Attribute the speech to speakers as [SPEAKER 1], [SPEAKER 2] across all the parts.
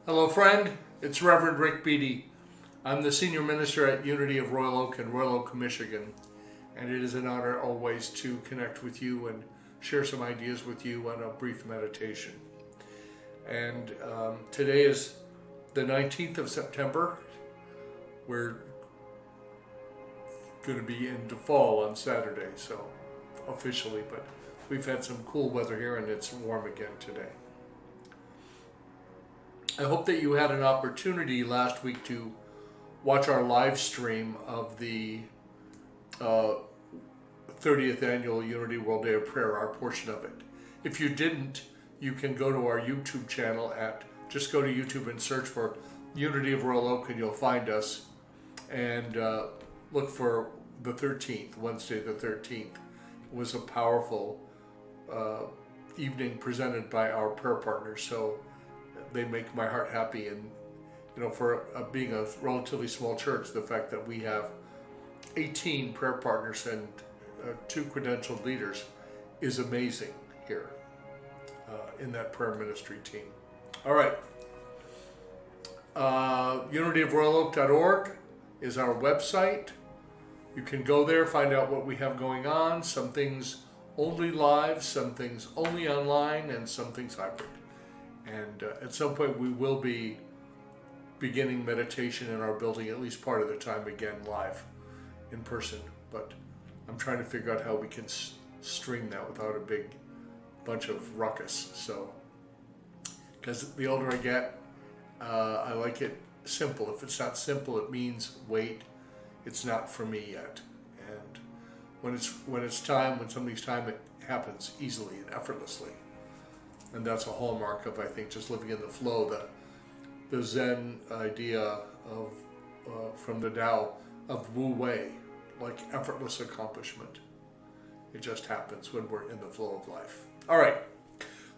[SPEAKER 1] Hello, friend. It's Reverend Ric Beattie. I'm the senior minister at Unity of Royal Oak in Royal Oak, Michigan, and it is an honor always to connect with you and share some ideas with you on a brief meditation. And today is the 19th of September. We're going to be into fall on Saturday, so officially, but we've had some cool weather here and it's warm again today. I hope that you had an opportunity last week to watch our live stream of the 30th Annual Unity World Day of Prayer, our portion of it. If you didn't, you can go to our YouTube channel just go to YouTube and search for Unity of Royal Oak and you'll find us. And look for the 13th, Wednesday the 13th. It was a powerful evening presented by our prayer partners. So they make my heart happy, and for being a relatively small church, the fact that we have 18 prayer partners and 2 credentialed leaders is amazing here in that prayer ministry team. All right, unityofroyaloak.org is our website. You can go there, find out what we have going on. Some things only live, some things only online, and some things hybrid. And at some point we will be beginning meditation in our building at least part of the time again live in person. But I'm trying to figure out how we can string that without a big bunch of ruckus. So, because the older I get, I like it simple. If it's not simple, it means wait, it's not for me yet. And when something's time, it happens easily and effortlessly. And that's a hallmark of, I think, just living in the flow, the Zen idea of from the Tao of Wu Wei, like effortless accomplishment. It just happens when we're in the flow of life. All right,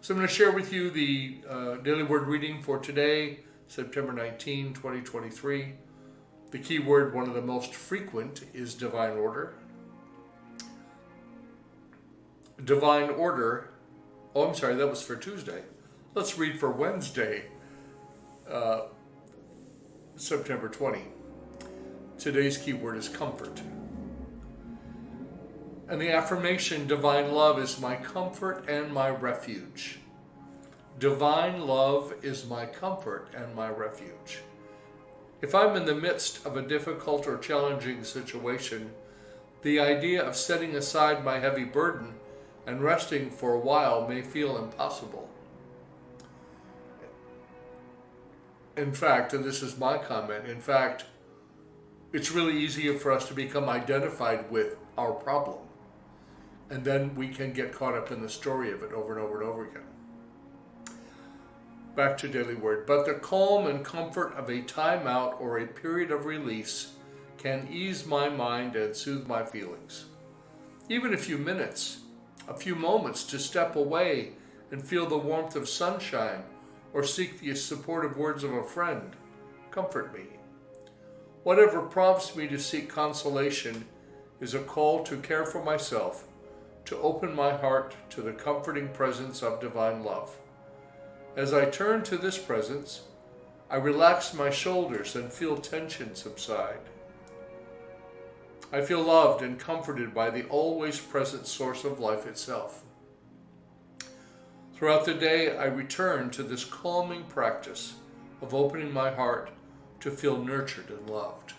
[SPEAKER 1] so I'm going to share with you the daily word reading for today, September 19, 2023. The key word, one of the most frequent, is divine order. Divine order. Oh, I'm sorry, that was for Tuesday. Let's read for Wednesday, September 20. Today's key word is comfort. And the affirmation, divine love is my comfort and my refuge. Divine love is my comfort and my refuge. If I'm in the midst of a difficult or challenging situation, the idea of setting aside my heavy burden and resting for a while may feel impossible. In fact, and this is my comment, in fact, it's really easier for us to become identified with our problem. And then we can get caught up in the story of it over and over and over again. Back to daily word. But the calm and comfort of a timeout or a period of release can ease my mind and soothe my feelings. Even a few minutes, a few moments to step away and feel the warmth of sunshine or seek the supportive words of a friend comfort me. Whatever prompts me to seek consolation is a call to care for myself, to open my heart to the comforting presence of divine love. As I turn to this presence, I relax my shoulders and feel tension subside. I feel loved and comforted by the always present source of life itself. Throughout the day, I return to this calming practice of opening my heart to feel nurtured and loved.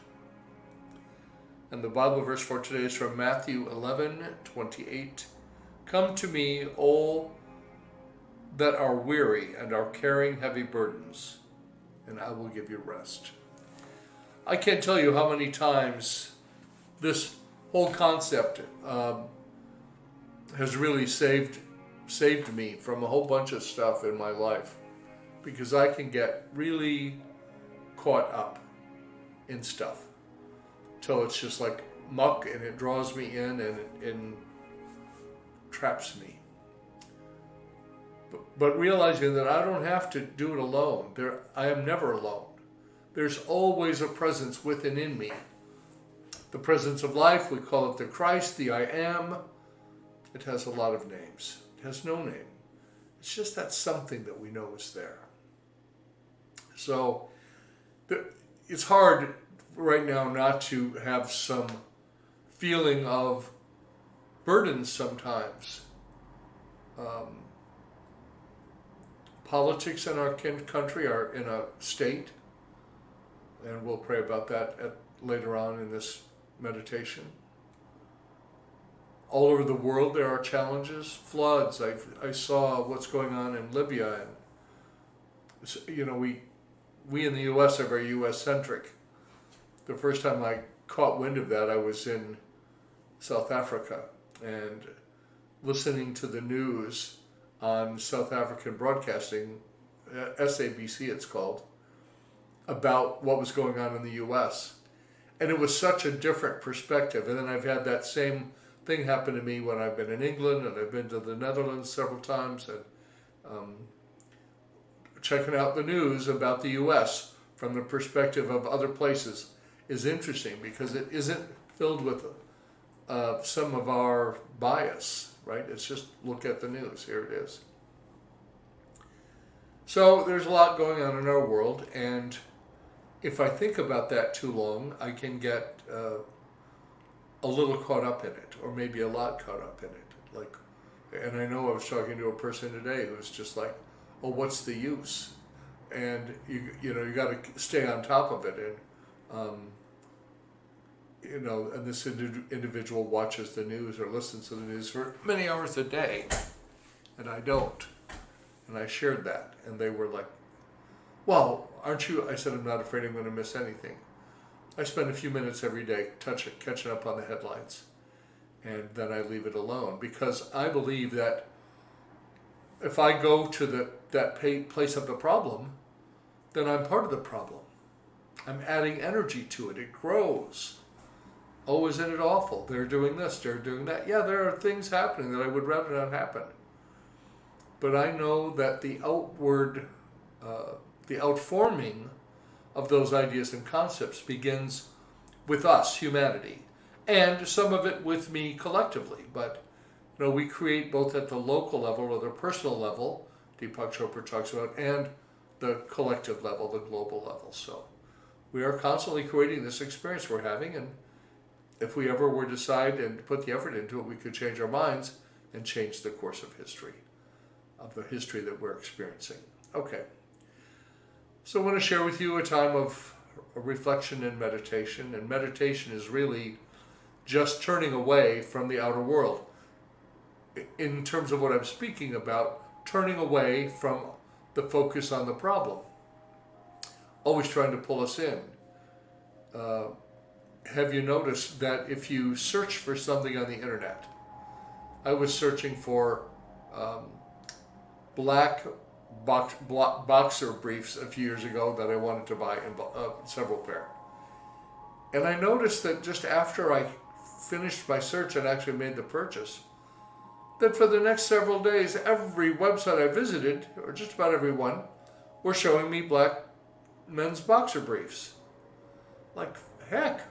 [SPEAKER 1] And the Bible verse for today is from Matthew 11:28. Come to me, all that are weary and are carrying heavy burdens, and I will give you rest. I can't tell you how many times this whole concept has really saved me from a whole bunch of stuff in my life, because I can get really caught up in stuff till it's just like muck and it draws me in and it traps me. But realizing that I don't have to do it alone. I am never alone. There's always a presence within in me. The presence of life, we call it the Christ, the I am. It has a lot of names. It has no name. It's just that something that we know is there. So it's hard right now not to have some feeling of burden sometimes. Politics in our country are in a state, and we'll pray about that later on in this meditation. All over the world there are challenges, floods. I saw what's going on in Libya, and you know, we in the U.S. are very U.S.-centric. The first time I caught wind of that, I was in South Africa, and listening to the news on South African broadcasting, SABC it's called, about what was going on in the U.S. And it was such a different perspective. And then I've had that same thing happen to me when I've been in England, and I've been to the Netherlands several times, and checking out the news about the U.S. from the perspective of other places is interesting, because it isn't filled with some of our bias, right? It's just look at the news. Here it is. So there's a lot going on in our world, and if I think about that too long, I can get a little caught up in it, or maybe a lot caught up in it. Like, and I know I was talking to a person today who's just like, "Oh, what's the use?" And you know, you got to stay on top of it, and you know, and this individual watches the news or listens to the news for many hours a day, and I don't. And I shared that, and they were like, "Well, aren't you?" I said, "I'm not afraid I'm going to miss anything. I spend a few minutes every day catching up on the headlines, and then I leave it alone, because I believe that if I go to that place of the problem, then I'm part of the problem. I'm adding energy to it. It grows. Oh, isn't it awful? They're doing this, they're doing that. Yeah, there are things happening that I would rather not happen. But I know that the outforming of those ideas and concepts begins with us, humanity, and some of it with me collectively. But you know, we create both at the local level or the personal level, Deepak Chopra talks about, and the collective level, the global level. So we are constantly creating this experience we're having, and if we ever were to decide and put the effort into it, we could change our minds and change the course of history, of the history that we're experiencing. Okay. So I want to share with you a time of reflection and meditation. And meditation is really just turning away from the outer world. In terms of what I'm speaking about, turning away from the focus on the problem. Always trying to pull us in. Have you noticed that if you search for something on the internet, I was searching for black boxer briefs a few years ago that I wanted to buy, several pair. And I noticed that just after I finished my search and actually made the purchase, that for the next several days, every website I visited, or just about every one, were showing me black men's boxer briefs. Like, heck,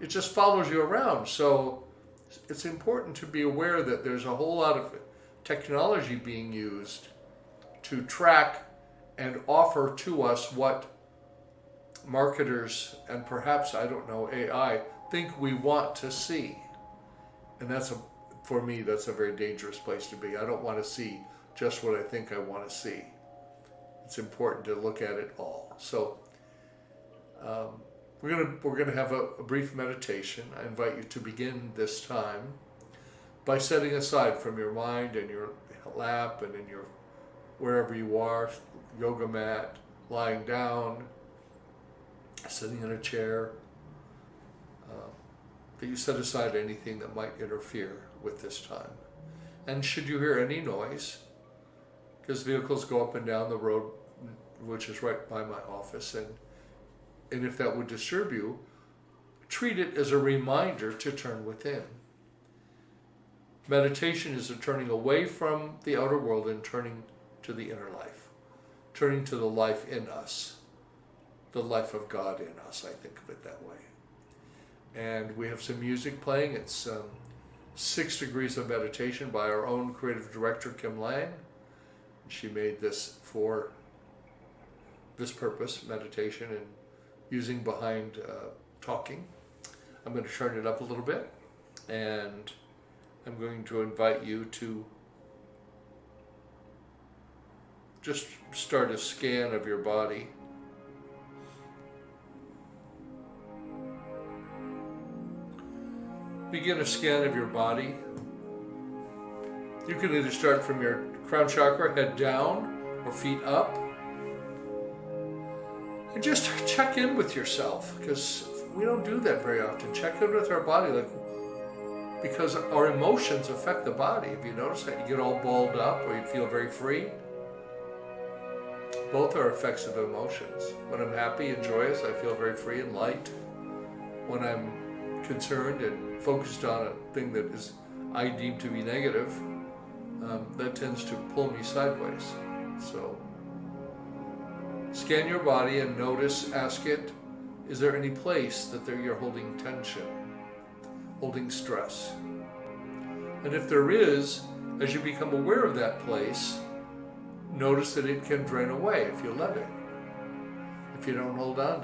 [SPEAKER 1] it just follows you around. So it's important to be aware that there's a whole lot of technology being used to track and offer to us what marketers and perhaps, I don't know, AI think we want to see. And for me, that's a very dangerous place to be. I don't want to see just what I think I want to see. It's important to look at it all. So we're gonna have a brief meditation. I invite you to begin this time by setting aside from your mind and your lap and in your wherever you are, yoga mat, lying down, sitting in a chair, that you set aside anything that might interfere with this time. And should you hear any noise, because vehicles go up and down the road, which is right by my office, and if that would disturb you, treat it as a reminder to turn within. Meditation is a turning away from the outer world and turning to the inner life, turning to the life in us, the life of God in us. I think of it that way. And we have some music playing. It's 6 Degrees of Meditation by our own creative director, Kim Lange. She made this for this purpose, meditation, and using behind talking. I'm going to turn it up a little bit, and I'm going to invite you to just start a scan of your body. Begin a scan of your body. You can either start from your crown chakra, head down, or feet up. And just check in with yourself, because we don't do that very often. Check in with our body, because our emotions affect the body. If you notice that, you get all balled up or you feel very free. Both are effects of emotions. When I'm happy and joyous, I feel very free and light. When I'm concerned and focused on a thing that is I deem to be negative, that tends to pull me sideways. So scan your body and notice, ask it, is there any place that you're holding tension, holding stress? And if there is, as you become aware of that place, notice that it can drain away if you let it. If you don't hold on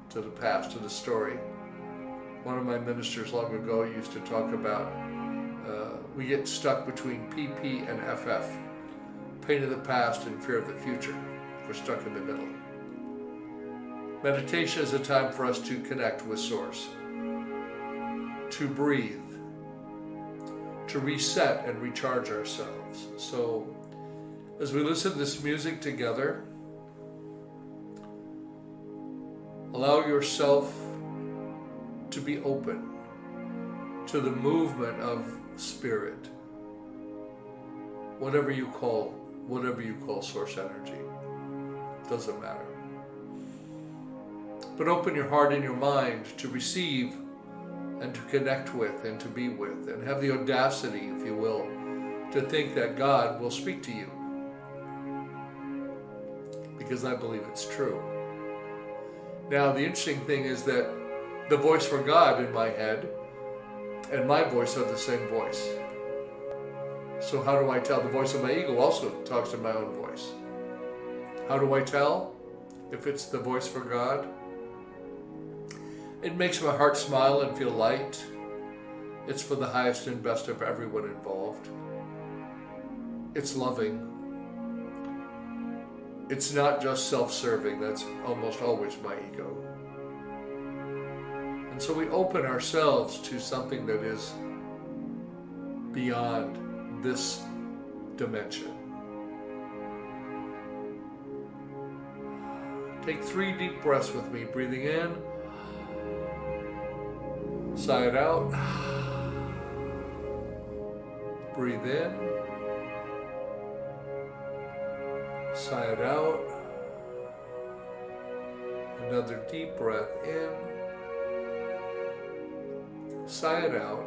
[SPEAKER 1] to the past, to the story. One of my ministers long ago used to talk about we get stuck between PP and FF, pain of the past and fear of the future. We're stuck in the middle. Meditation is a time for us to connect with Source, to breathe, to reset and recharge ourselves. So as we listen to this music together, allow yourself to be open to the movement of spirit, whatever you call source energy, doesn't matter. But open your heart and your mind to receive and to connect with and to be with, and have the audacity, if you will, to think that God will speak to you, because I believe it's true. Now, the interesting thing is that the voice for God in my head and my voice are the same voice. So how do I tell? The voice of my ego also talks to my own voice. How do I tell if it's the voice for God? It makes my heart smile and feel light. It's for the highest and best of everyone involved. It's loving. It's not just self-serving. That's almost always my ego. And so we open ourselves to something that is beyond this dimension. Take 3 deep breaths with me, breathing in, sigh it out, breathe in, sigh it out, another deep breath in, sigh it out.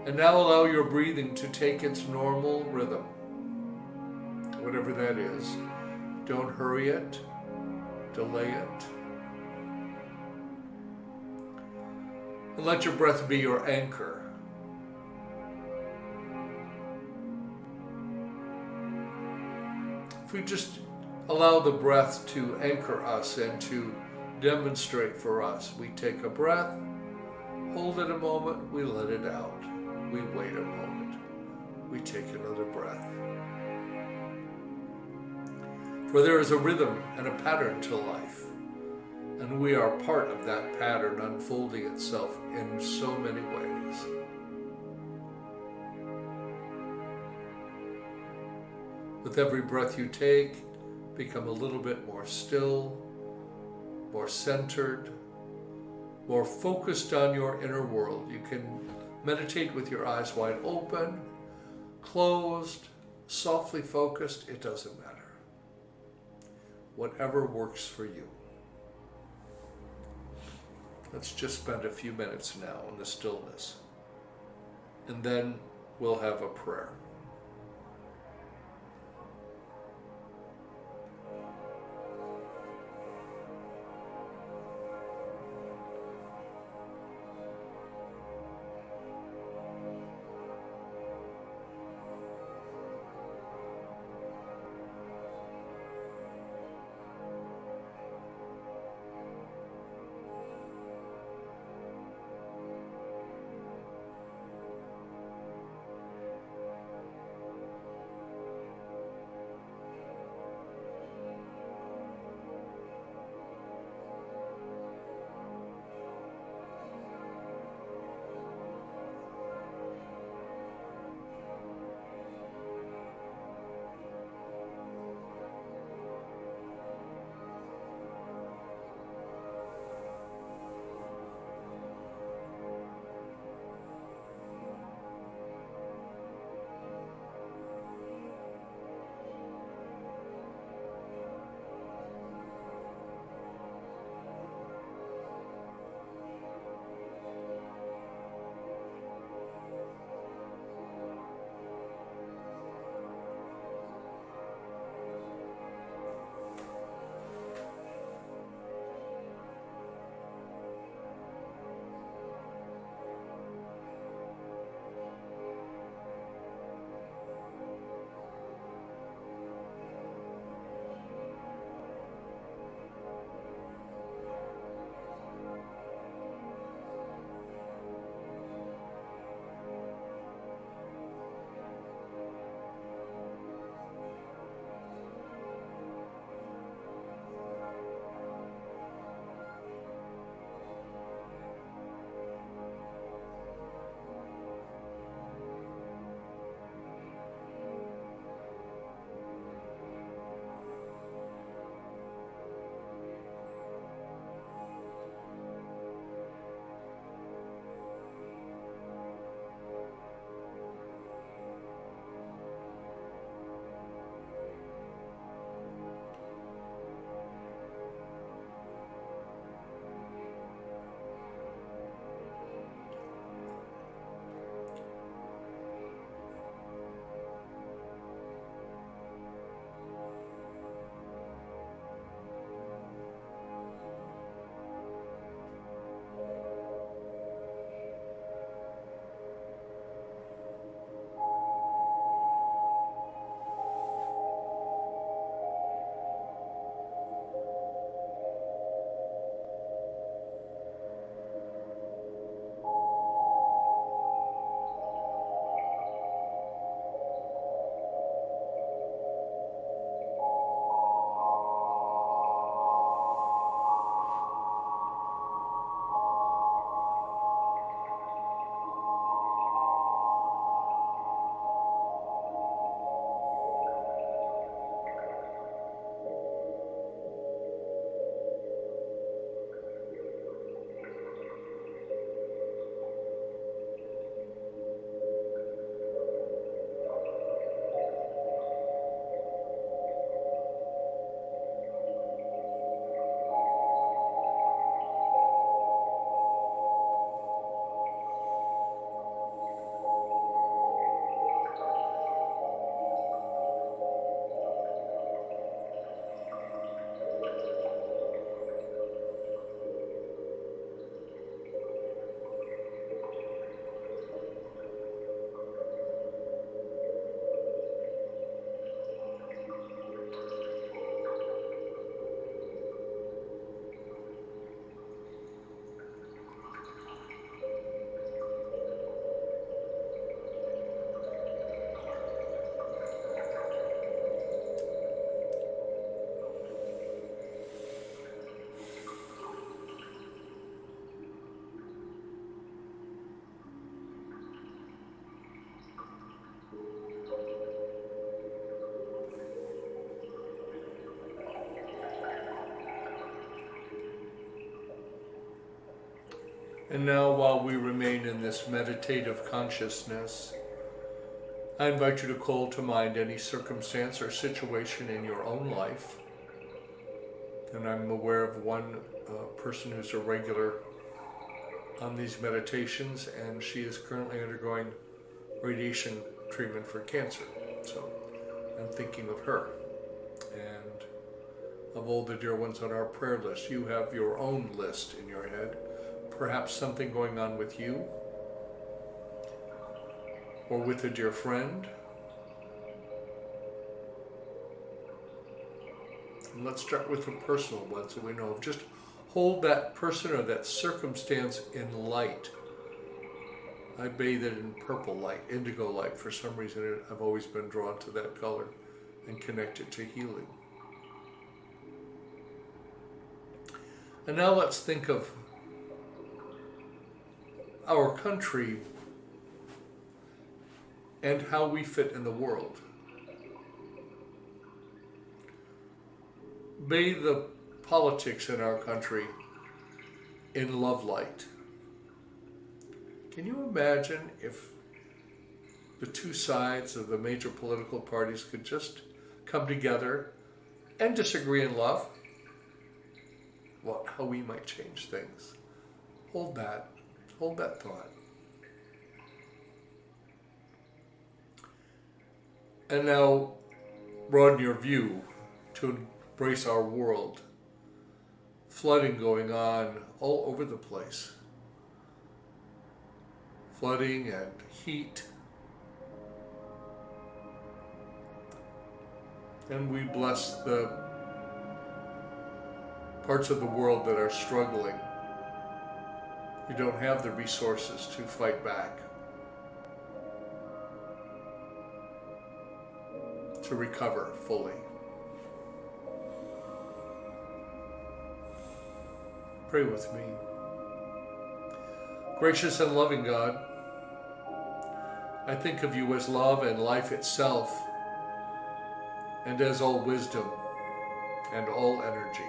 [SPEAKER 1] And now allow your breathing to take its normal rhythm, whatever that is. Don't hurry it, delay it. And let your breath be your anchor. If we just allow the breath to anchor us and to demonstrate for us, we take a breath, hold it a moment, we let it out. We wait a moment, we take another breath. For there is a rhythm and a pattern to life, and we are part of that pattern unfolding itself in so many ways. With every breath you take, become a little bit more still, more centered, more focused on your inner world. You can meditate with your eyes wide open, closed, softly focused, it doesn't matter. Whatever works for you. Let's just spend a few minutes now in the stillness, and then we'll have a prayer. And now, while we remain in this meditative consciousness, I invite you to call to mind any circumstance or situation in your own life. And I'm aware of one person who's a regular on these meditations, and she is currently undergoing radiation treatment for cancer. So I'm thinking of her. And of all the dear ones on our prayer list, you have your own list in your head. Perhaps something going on with you, or with a dear friend. And let's start with the personal ones that we know of. Just hold that person or that circumstance in light. I bathe it in purple light, indigo light. For some reason, I've always been drawn to that color and connect it to healing. And now let's think of our country and how we fit in the world. Bathe the politics in our country in love light. Can you imagine if the two sides of the major political parties could just come together and disagree in love? Well, how we might change things. Hold that thought. And now broaden your view to embrace our world. Flooding going on all over the place. Flooding and heat. And we bless the parts of the world that are struggling. You don't have the resources to fight back, to recover fully. Pray with me. Gracious and loving God, I think of you as love and life itself, and as all wisdom and all energy.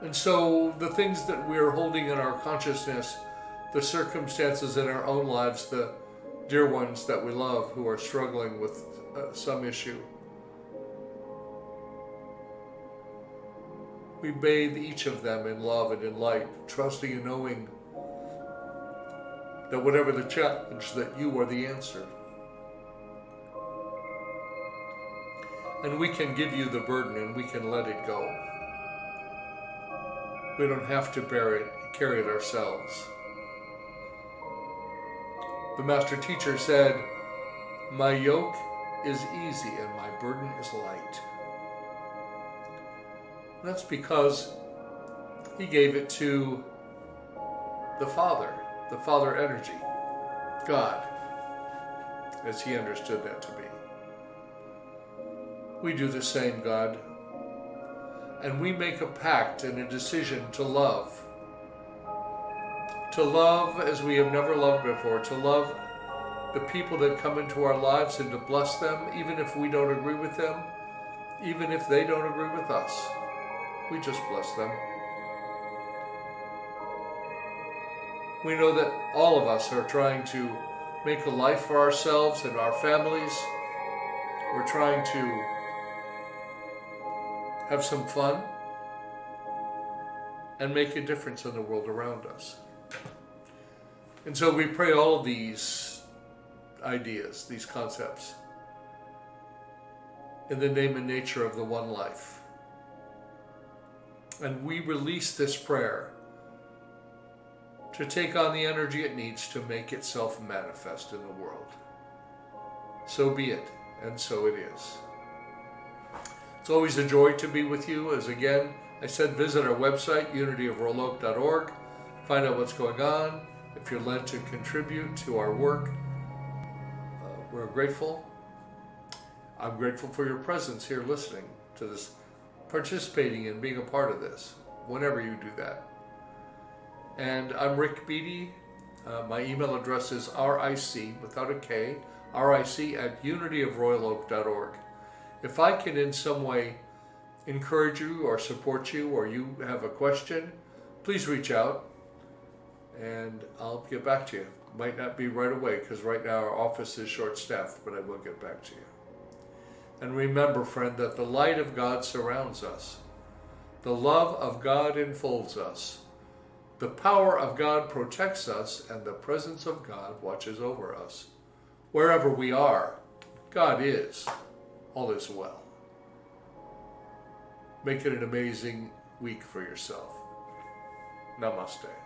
[SPEAKER 1] And so the things that we're holding in our consciousness, the circumstances in our own lives, the dear ones that we love who are struggling with some issue, we bathe each of them in love and in light, trusting and knowing that whatever the challenge, that you are the answer. And we can give you the burden and we can let it go. We don't have to bear it, carry it ourselves. The Master Teacher said, "My yoke is easy and my burden is light." And that's because he gave it to the Father energy, God, as he understood that to be. We do the same, God. And we make a pact and a decision to love as we have never loved before, to love the people that come into our lives and to bless them, even if we don't agree with them, even if they don't agree with us. We just bless them. We know that all of us are trying to make a life for ourselves and our families. We're trying to have some fun and make a difference in the world around us. And so we pray all of these ideas, these concepts, in the name and nature of the one life. And we release this prayer to take on the energy it needs to make itself manifest in the world. So be it, and so it is. It's always a joy to be with you. As again, I said, visit our website, unityofroyaloak.org. Find out what's going on. If you're led to contribute to our work, we're grateful. I'm grateful for your presence here listening to this, participating and being a part of this, whenever you do that. And I'm Ric Beattie. My email address is RIC, without a K, RIC @unityofroyaloak.org. If I can in some way encourage you or support you, or you have a question, please reach out and I'll get back to you. Might not be right away because right now our office is short-staffed, but I will get back to you. And remember, friend, that the light of God surrounds us. The love of God enfolds us. The power of God protects us, and the presence of God watches over us. Wherever we are, God is. All is well. Make it an amazing week for yourself. Namaste.